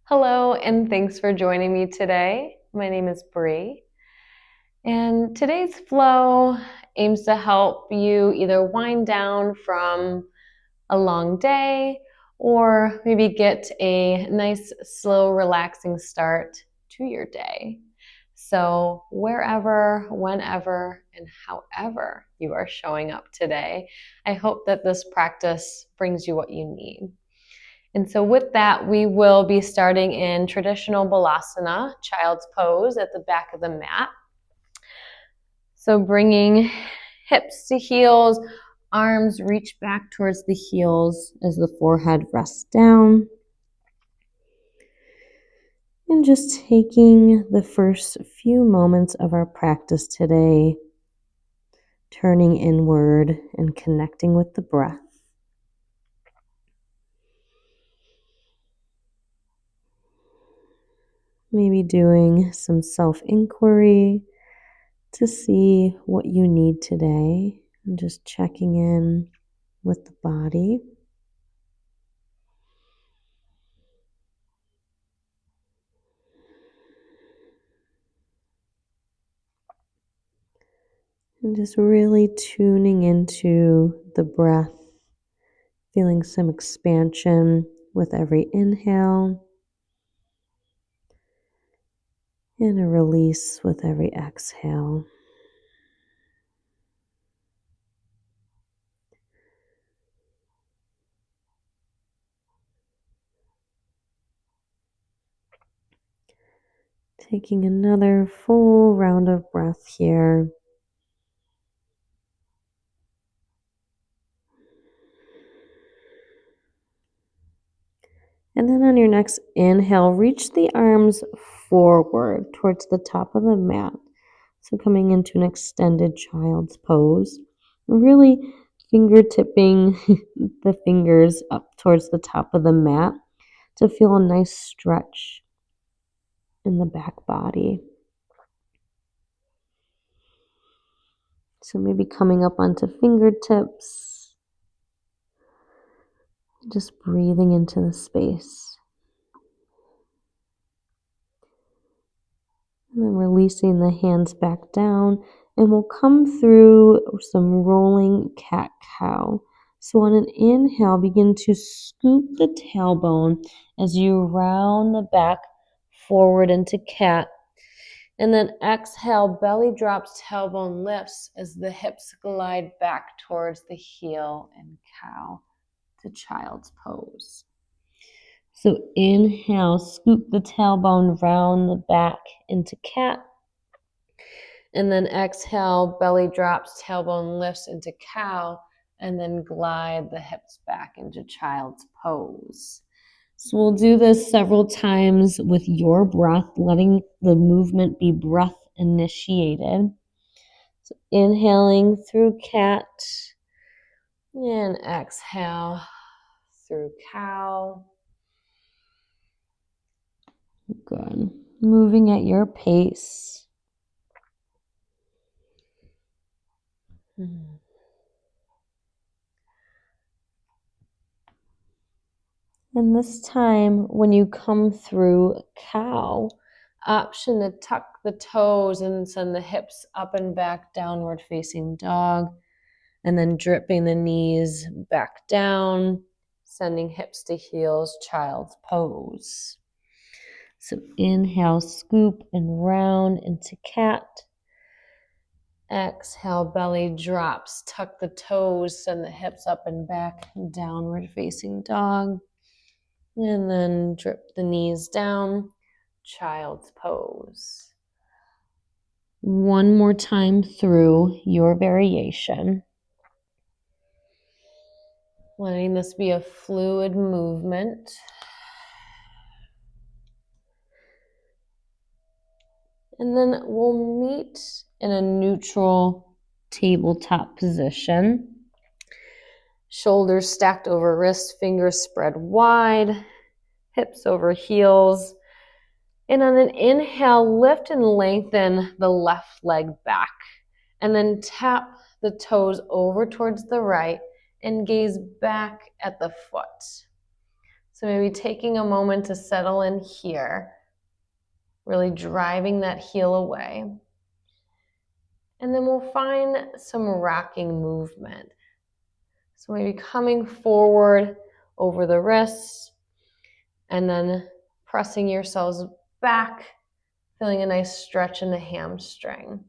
Hello, and thanks for joining me today. My name is Bree, and today's flow aims to help you either wind down from a long day or maybe get a nice, slow, relaxing start to your day. So, wherever, whenever, and however you are showing up today, I hope that this practice brings you what you need. And so with that, we will be starting in traditional balasana, child's pose at the back of the mat. So bringing hips to heels, arms reach back towards the heels as the forehead rests down. And just taking the first few moments of our practice today, turning inward and connecting with the breath. Maybe doing some self-inquiry to see what you need today and just checking in with the body. And just really tuning into the breath, feeling some expansion with every inhale and a release with every exhale. Taking another full round of breath here. And then on your next inhale, reach the arms forward towards the top of the mat. So coming into an extended child's pose. Really fingertipping the fingers up towards the top of the mat to feel a nice stretch in the back body. So maybe coming up onto fingertips, just breathing into the space. And then releasing the hands back down, and we'll come through some rolling cat-cow. So on an inhale, begin to scoop the tailbone as you round the back forward into cat. And then exhale, belly drops, tailbone lifts as the hips glide back towards the heel and cow to child's pose. So inhale, scoop the tailbone, round the back into cat. And then exhale, belly drops, tailbone lifts into cow, and then glide the hips back into child's pose. So we'll do this several times with your breath, letting the movement be breath initiated. So inhaling through cat and exhale through cow. Good. Moving at your pace. And this time, when you come through cow, option to tuck the toes and send the hips up and back, downward facing dog, and then dripping the knees back down, sending hips to heels, child's pose. So inhale, scoop and round into cat. Exhale, belly drops, tuck the toes, send the hips up and back, downward facing dog. And then drip the knees down, child's pose. One more time through your variation. Letting this be a fluid movement. And then we'll meet in a neutral tabletop position. Shoulders stacked over wrists, fingers spread wide, hips over heels. And on an inhale, lift and lengthen the left leg back. And then tap the toes over towards the right and gaze back at the foot. So maybe taking a moment to settle in here, really driving that heel away. And then we'll find some rocking movement. So maybe coming forward over the wrists and then pressing yourselves back, feeling a nice stretch in the hamstring.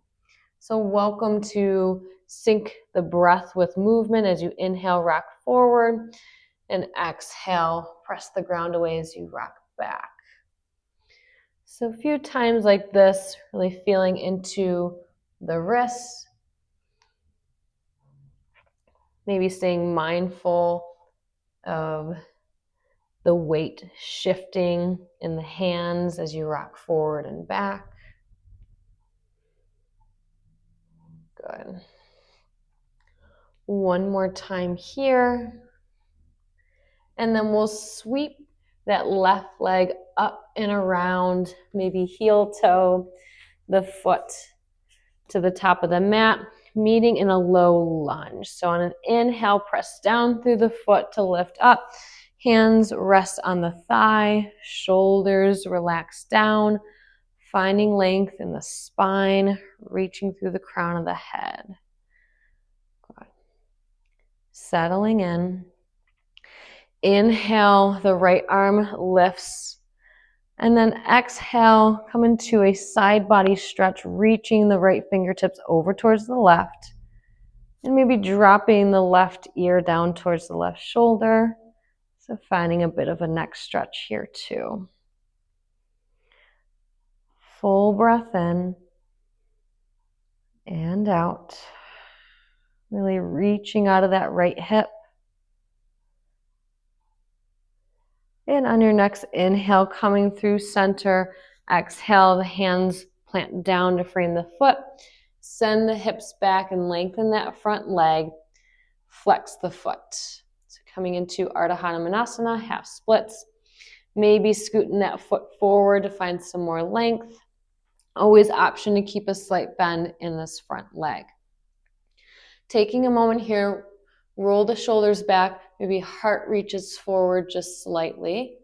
So welcome to sync the breath with movement as you inhale, rock forward, and exhale, press the ground away as you rock back. So a few times like this, really feeling into the wrists, maybe staying mindful of the weight shifting in the hands as you rock forward and back. Good. One more time here. And then we'll sweep that left leg up and around, maybe heel toe, the foot to the top of the mat, meeting in a low lunge. So on an inhale, press down through the foot to lift up. Hands rest on the thigh, shoulders relax down, finding length in the spine, reaching through the crown of the head. Good. Settling in. Inhale, the right arm lifts. And then exhale, come into a side body stretch, reaching the right fingertips over towards the left. And maybe dropping the left ear down towards the left shoulder. So finding a bit of a neck stretch here too. Full breath in and out. Really reaching out of that right hip. And on your next inhale, coming through center, exhale, the hands plant down to frame the foot. Send the hips back and lengthen that front leg. Flex the foot. So coming into Ardha Hanumanasana, half splits. Maybe scooting that foot forward to find some more length. Always option to keep a slight bend in this front leg. Taking a moment here, roll the shoulders back, maybe heart reaches forward just slightly.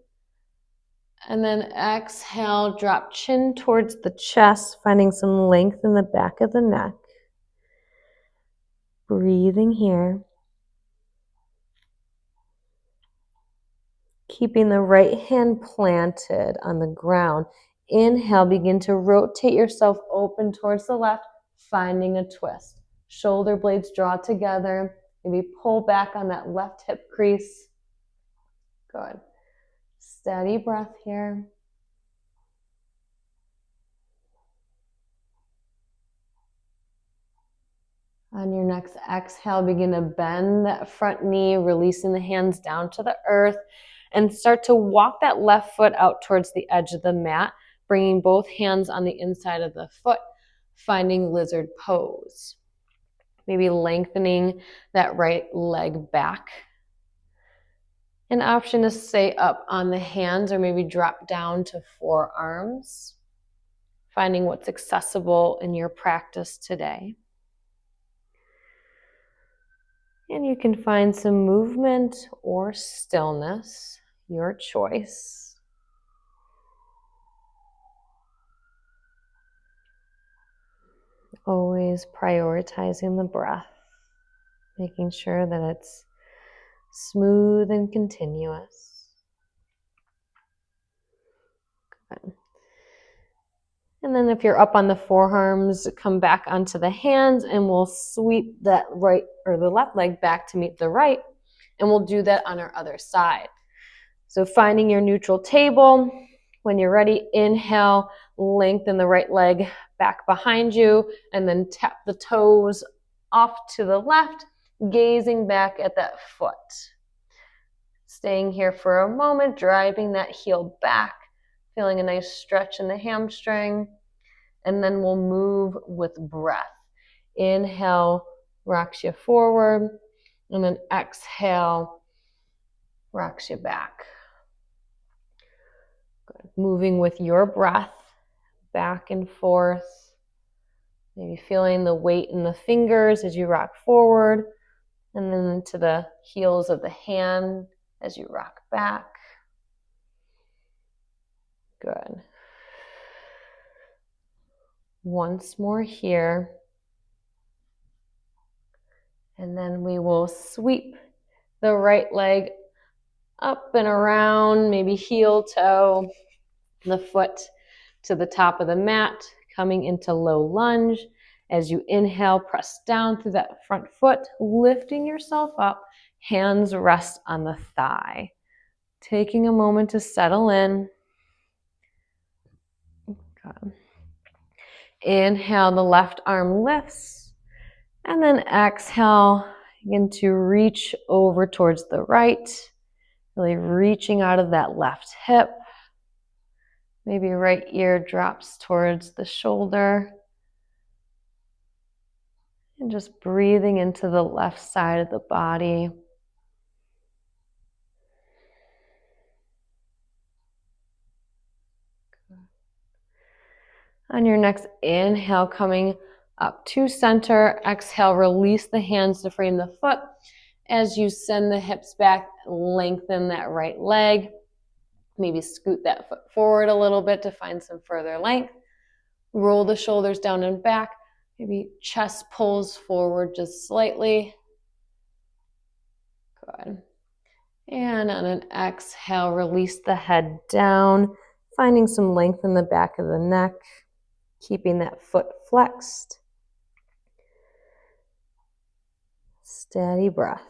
And then exhale, drop chin towards the chest, finding some length in the back of the neck. Breathing here. Keeping the right hand planted on the ground. Inhale, begin to rotate yourself open towards the left, finding a twist. Shoulder blades draw together. Maybe pull back on that left hip crease. Good. Steady breath here. On your next exhale, begin to bend that front knee, releasing the hands down to the earth, and start to walk that left foot out towards the edge of the mat, bringing both hands on the inside of the foot, finding lizard pose. Maybe lengthening that right leg back. An option to stay up on the hands or maybe drop down to forearms, finding what's accessible in your practice today. And you can find some movement or stillness, your choice. Always prioritizing the breath, making sure that it's smooth and continuous. Good. And then if you're up on the forearms, come back onto the hands and we'll sweep that right or the left leg back to meet the right. And we'll do that on our other side. So finding your neutral table. When you're ready, inhale, lengthen the right leg back behind you, and then tap the toes off to the left, gazing back at that foot. Staying here for a moment, driving that heel back, feeling a nice stretch in the hamstring, and then we'll move with breath. Inhale, rocks you forward, and then exhale, rocks you back. Good. Moving with your breath, back and forth. Maybe feeling the weight in the fingers as you rock forward, and then into the heels of the hand as you rock back. Good. Once more here. And then we will sweep the right leg up and around, maybe heel toe, the foot to the top of the mat, coming into low lunge. As you inhale, press down through that front foot, lifting yourself up, hands rest on the thigh. Taking a moment to settle in. Good. Inhale, the left arm lifts, and then exhale, begin to reach over towards the right, really reaching out of that left hip. Maybe right ear drops towards the shoulder. And just breathing into the left side of the body. On your next inhale, coming up to center. Exhale, release the hands to frame the foot. As you send the hips back, lengthen that right leg. Maybe scoot that foot forward a little bit to find some further length. Roll the shoulders down and back. Maybe chest pulls forward just slightly. Good. And on an exhale, release the head down, finding some length in the back of the neck, keeping that foot flexed. Steady breath.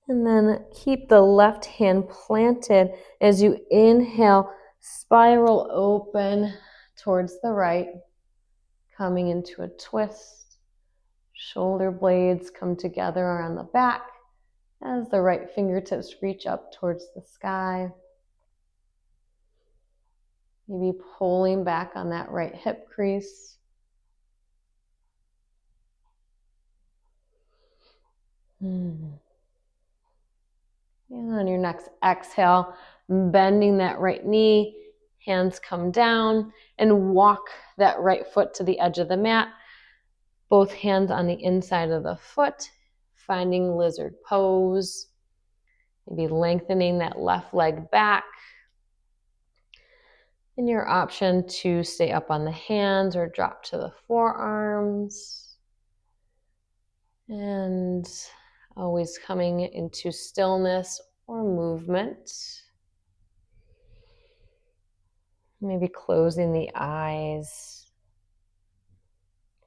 And then keep the left hand planted as you inhale, spiral open towards the right, coming into a twist. Shoulder blades come together around the back as the right fingertips reach up towards the sky. Maybe pulling back on that right hip crease. And on your next exhale, bending that right knee, hands come down, and walk that right foot to the edge of the mat. Both hands on the inside of the foot, finding lizard pose. Maybe lengthening that left leg back. And your option to stay up on the hands or drop to the forearms. And always coming into stillness or movement. Maybe closing the eyes.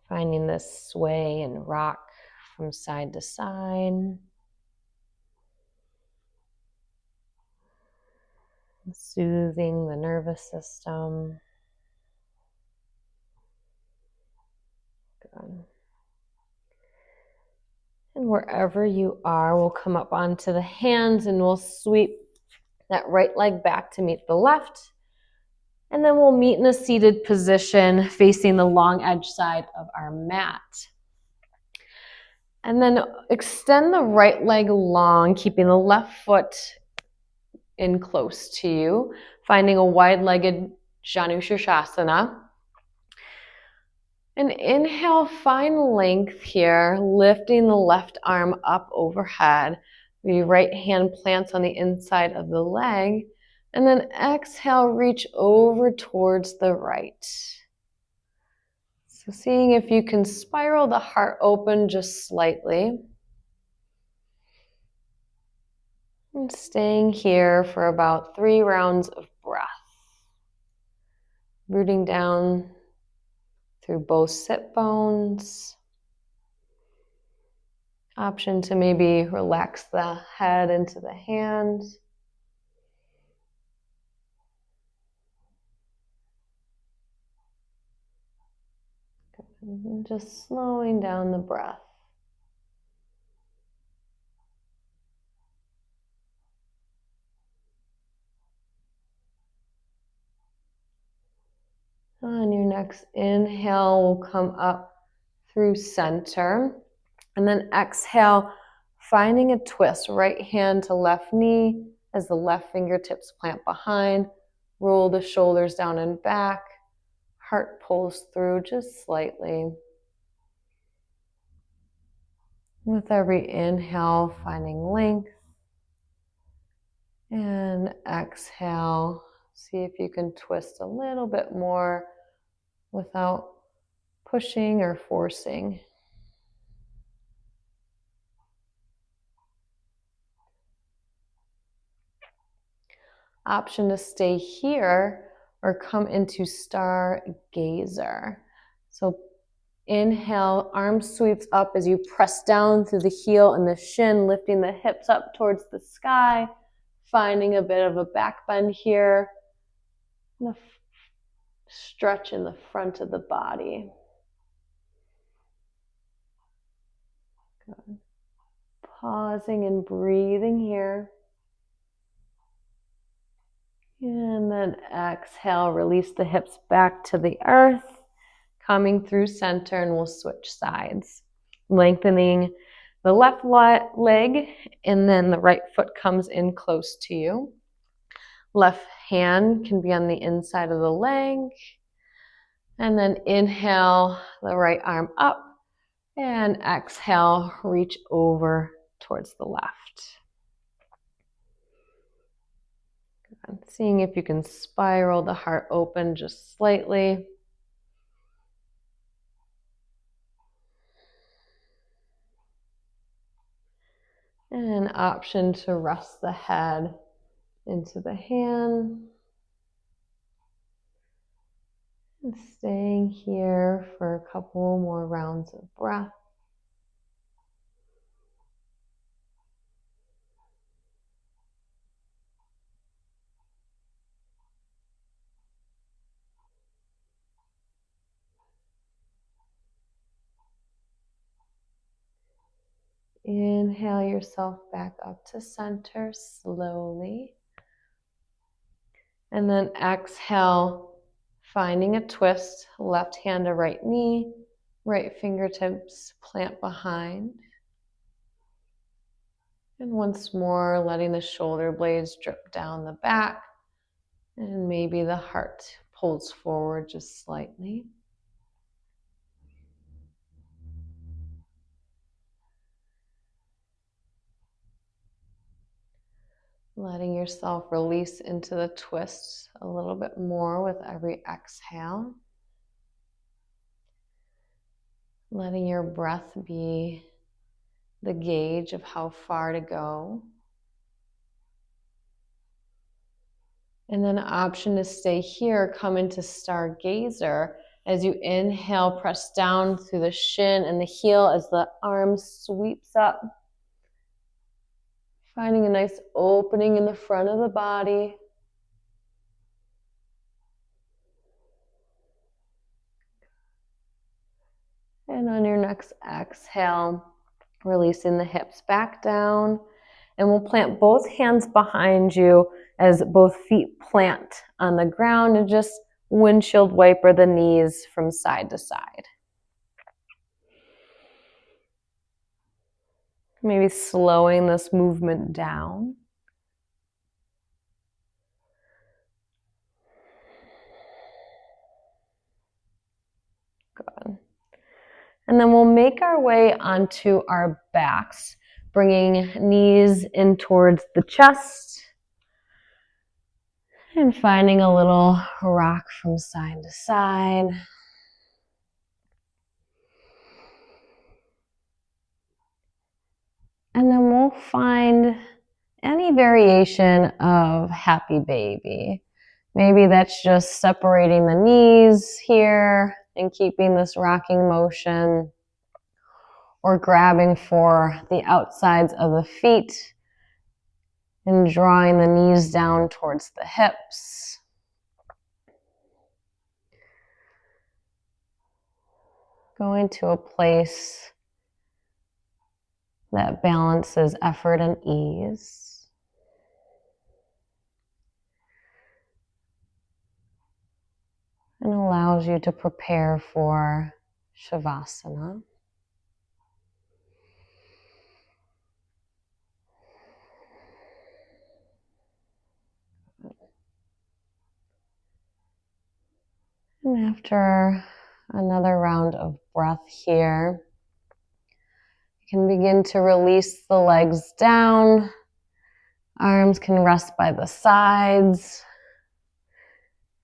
Finding this sway and rock from side to side. Soothing the nervous system. Good. And wherever you are, we'll come up onto the hands and we'll sweep that right leg back to meet the left. And then we'll meet in a seated position facing the long edge side of our mat. And then extend the right leg long, keeping the left foot in close to you, finding a wide-legged Janu Shirshasana. And inhale, find length here, lifting the left arm up overhead. Your right hand plants on the inside of the leg. And then exhale, reach over towards the right. So seeing if you can spiral the heart open just slightly. And staying here for about 3 rounds of breath. Rooting down through both sit bones. Option to maybe relax the head into the hands. And just slowing down the breath. On your next inhale, we'll come up through center. And then exhale, finding a twist. Right hand to left knee as the left fingertips plant behind. Roll the shoulders down and back. Heart pulls through just slightly. With every inhale, finding length. And exhale. See if you can twist a little bit more without pushing or forcing. Option to stay here or come into stargazer. So inhale, arm sweeps up as you press down through the heel and the shin, lifting the hips up towards the sky, finding a bit of a back bend here. And a stretch in the front of the body. Good. Pausing and breathing here. And then exhale, release the hips back to the earth, coming through center, and we'll switch sides. Lengthening the left leg, and then the right foot comes in close to you. Left hand can be on the inside of the leg. And then inhale the right arm up, and exhale, reach over towards the left. Good. Seeing if you can spiral the heart open just slightly. And an option to rest the head into the hand. And staying here for a couple more rounds of breath. Inhale yourself back up to center slowly. And then exhale, finding a twist, left hand to right knee, right fingertips plant behind. And once more, letting the shoulder blades drip down the back, and maybe the heart pulls forward just slightly. Letting yourself release into the twist a little bit more with every exhale. Letting your breath be the gauge of how far to go. And then an option to stay here, come into stargazer. As you inhale, press down through the shin and the heel as the arm sweeps up. Finding a nice opening in the front of the body. And on your next exhale, releasing the hips back down. And we'll plant both hands behind you as both feet plant on the ground and just windshield wiper the knees from side to side. Maybe slowing this movement down. Good. And then we'll make our way onto our backs, bringing knees in towards the chest and finding a little rock from side to side. And then we'll find any variation of happy baby. Maybe that's just separating the knees here and keeping this rocking motion, or grabbing for the outsides of the feet and drawing the knees down towards the hips. Going to a place that balances effort and ease. And allows you to prepare for Shavasana. And after another round of breath here, you can begin to release the legs down, Arms can rest by the sides.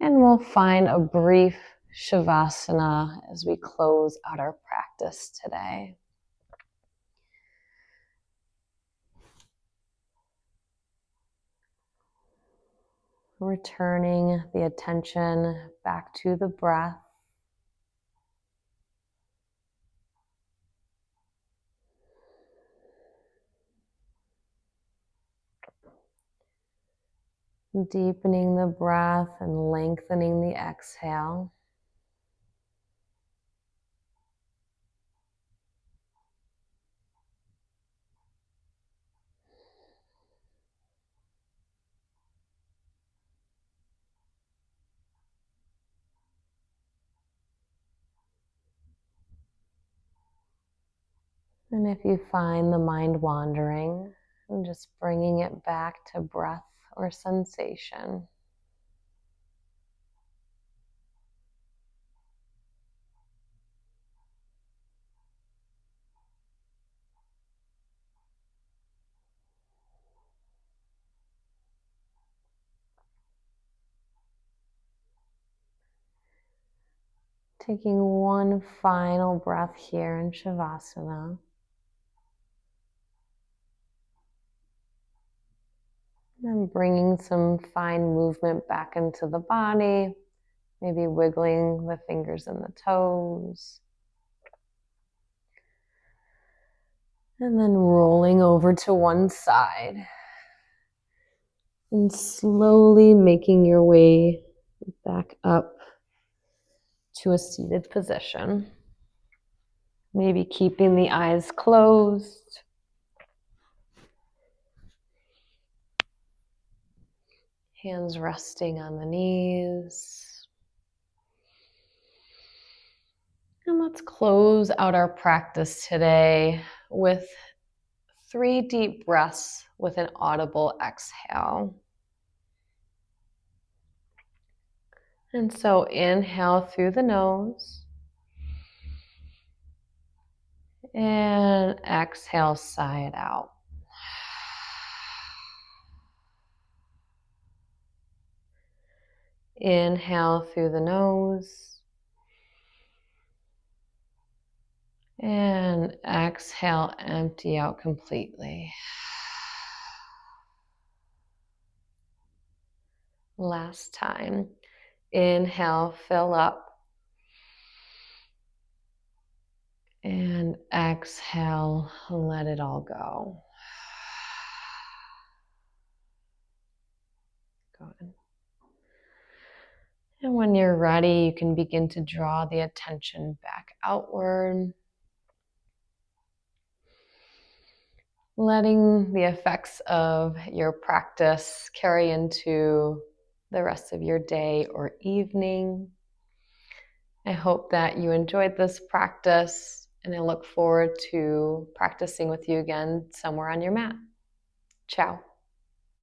And we'll find a brief Shavasana as we close out our practice today. Returning the attention back to the breath. Deepening the breath and lengthening the exhale. And if you find the mind wandering, and just bringing it back to breath or sensation. Taking one final breath here in Shavasana. And bringing some fine movement back into the body, maybe wiggling the fingers and the toes. And then rolling over to one side. And slowly making your way back up to a seated position. Maybe keeping the eyes closed. Hands resting on the knees. And let's close out our practice today with 3 deep breaths with an audible exhale. And so inhale through the nose. And exhale, sigh it out. Inhale through the nose. And exhale, empty out completely. Last time. Inhale, fill up. And exhale, let it all go. Good. And when you're ready, you can begin to draw the attention back outward. Letting the effects of your practice carry into the rest of your day or evening. I hope that you enjoyed this practice, and I look forward to practicing with you again somewhere on your mat. Ciao.